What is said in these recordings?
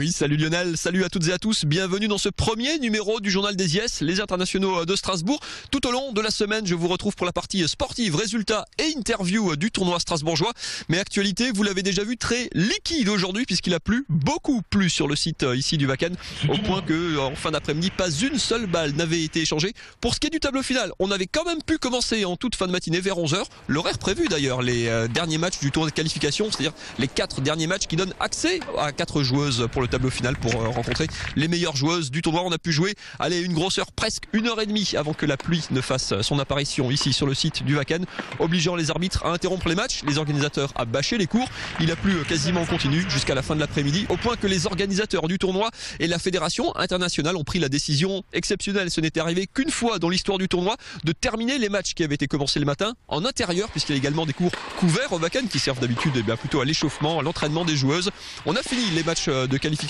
Oui, salut Lionel, salut à toutes et à tous, bienvenue dans ce premier numéro du journal des IS, les internationaux de Strasbourg. Tout au long de la semaine, je vous retrouve pour la partie sportive, résultats et interviews du tournoi strasbourgeois. Mais actualité, vous l'avez déjà vu, très liquide aujourd'hui puisqu'il a plu, beaucoup plu sur le site ici du Wacken, au point que en fin d'après-midi, pas une seule balle n'avait été échangée. Pour ce qui est du tableau final, on avait quand même pu commencer en toute fin de matinée vers 11h, l'horaire prévu d'ailleurs, les derniers matchs du tournoi de qualification, c'est-à-dire les 4 derniers matchs qui donnent accès à 4 joueuses pour le tableau final pour rencontrer les meilleures joueuses du tournoi. On a pu jouer, allez, une grosse heure, presque 1h30 avant que la pluie ne fasse son apparition ici sur le site du Wacken, obligeant les arbitres à interrompre les matchs, les organisateurs à bâcher les cours. Il a plu quasiment en continu jusqu'à la fin de l'après-midi, au point que les organisateurs du tournoi et la fédération internationale ont pris la décision exceptionnelle, ce n'était arrivé qu'une fois dans l'histoire du tournoi, de terminer les matchs qui avaient été commencés le matin en intérieur, puisqu'il y a également des cours couverts au Wacken qui servent d'habitude plutôt à l'échauffement, à l'entraînement des joueuses. On a fini les matchs de qualification.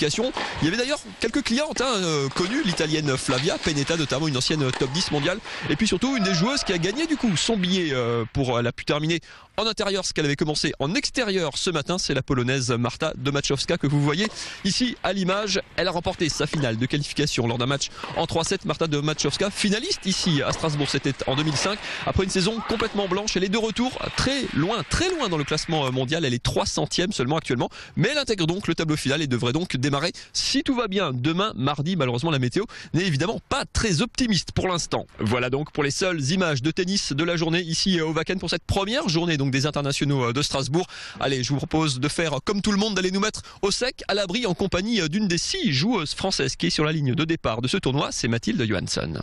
Il y avait d'ailleurs quelques clientes connues, l'italienne Flavia Pennetta notamment, une ancienne top 10 mondiale, et puis surtout une des joueuses qui a gagné du coup son billet elle a pu terminer en intérieur ce qu'elle avait commencé en extérieur ce matin. C'est la polonaise Marta Domachowska que vous voyez ici à l'image. Elle a remporté sa finale de qualification lors d'un match en 3-7. Marta Domachowska, finaliste ici à Strasbourg, c'était en 2005. Après une saison complètement blanche, elle est de retour très loin dans le classement mondial. Elle est 300e seulement actuellement, mais elle intègre donc le tableau final et devrait donc démarrer si tout va bien demain mardi. Malheureusement, la météo n'est évidemment pas très optimiste pour l'instant. Voilà donc pour les seules images de tennis de la journée ici au Wacken pour cette première journée donc des internationaux de Strasbourg. Allez, je vous propose de faire comme tout le monde, d'aller nous mettre au sec, à l'abri, en compagnie d'une des 6 joueuses françaises qui est sur la ligne de départ de ce tournoi, c'est Mathilde Johansson.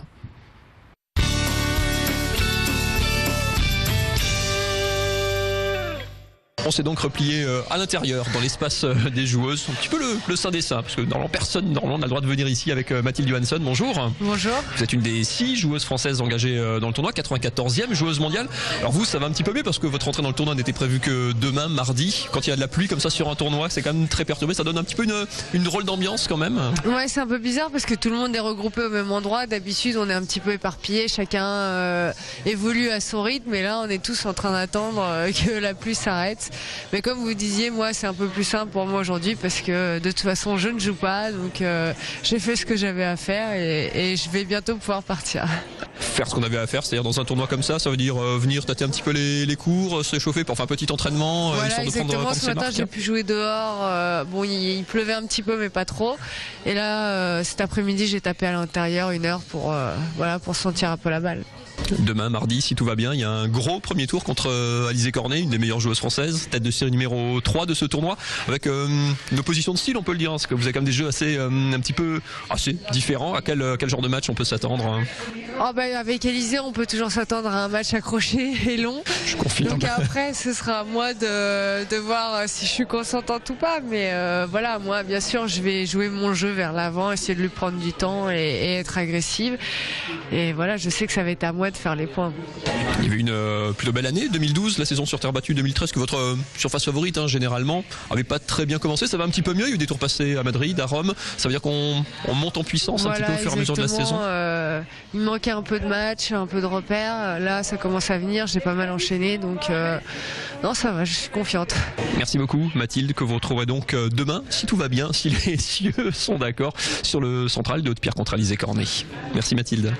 On s'est donc replié à l'intérieur, dans l'espace des joueuses, un petit peu le sein des seins, parce que normalement personne n'a le droit de venir ici avec Mathilde Johansson. Bonjour. Bonjour. Vous êtes une des 6 joueuses françaises engagées dans le tournoi, 94e joueuse mondiale. Alors vous, ça va un petit peu mieux parce que votre entrée dans le tournoi n'était prévue que demain, mardi. Quand il y a de la pluie comme ça sur un tournoi, c'est quand même très perturbé. Ça donne un petit peu une drôle d'ambiance quand même. Ouais, c'est un peu bizarre parce que tout le monde est regroupé au même endroit. D'habitude, on est un petit peu éparpillés, chacun évolue à son rythme. Et là, on est tous en train d'attendre que la pluie s'arrête. Mais comme vous disiez, moi c'est un peu plus simple pour moi aujourd'hui parce que de toute façon je ne joue pas, donc j'ai fait ce que j'avais à faire et je vais bientôt pouvoir partir. Faire ce qu'on avait à faire, c'est-à-dire dans un tournoi comme ça veut dire venir tâter un petit peu les cours, se chauffer pour faire un petit entraînement, voilà, histoire de prendre ce matin j'ai pu jouer dehors, bon il pleuvait un petit peu mais pas trop, et là cet après-midi j'ai tapé à l'intérieur 1 heure pour sentir un peu la balle. Demain, mardi, si tout va bien, il y a un gros premier tour contre Alizé Cornet, une des meilleures joueuses françaises, tête de série numéro 3 de ce tournoi, avec une opposition de style, on peut le dire, parce que vous avez quand même des jeux assez différents. À quel genre de match on peut s'attendre? Avec Alizé, on peut toujours s'attendre à un match accroché et long. Je confirme. Donc après, ce sera à moi de voir si je suis consentante ou pas. Mais voilà, moi, bien sûr, je vais jouer mon jeu vers l'avant, essayer de lui prendre du temps et être agressive. Et voilà, je sais que ça va être à moi de faire les points. Il y avait une plutôt belle année, 2012, la saison sur terre battue 2013, que votre surface favorite, généralement, avait pas très bien commencé. Ça va un petit peu mieux, il y a eu des tours passés à Madrid, à Rome. Ça veut dire qu'on monte en puissance un petit peu au fur et à mesure de la saison. Il me manquait un peu de match, un peu de repères. Là, ça commence à venir, j'ai pas mal enchaîné, donc non, ça va, je suis confiante. Merci beaucoup Mathilde, que vous retrouverez donc demain, si tout va bien, si les cieux sont d'accord, sur le central de Haute-Pierre contre Alizé Cornet. Merci Mathilde.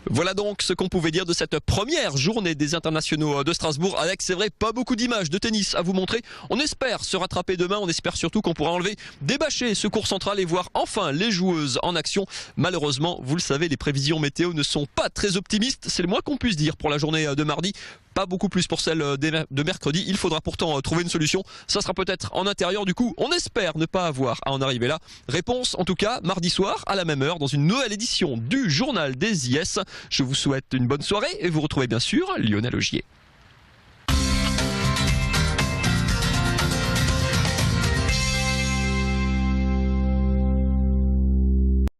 Voilà donc ce qu'on pouvait dire de cette première journée des internationaux de Strasbourg, avec, c'est vrai, pas beaucoup d'images de tennis à vous montrer. On espère se rattraper demain, on espère surtout qu'on pourra enlever, débâcher ce court central et voir enfin les joueuses en action. Malheureusement, vous le savez, les prévisions météo ne sont pas très optimistes, c'est le moins qu'on puisse dire pour la journée de mardi. Pas beaucoup plus pour celle de mercredi. Il faudra pourtant trouver une solution. Ça sera peut-être en intérieur. Du coup, on espère ne pas avoir à en arriver là. Réponse en tout cas mardi soir à la même heure dans une nouvelle édition du Journal des IS. Je vous souhaite une bonne soirée et vous retrouvez bien sûr Lionel Augier.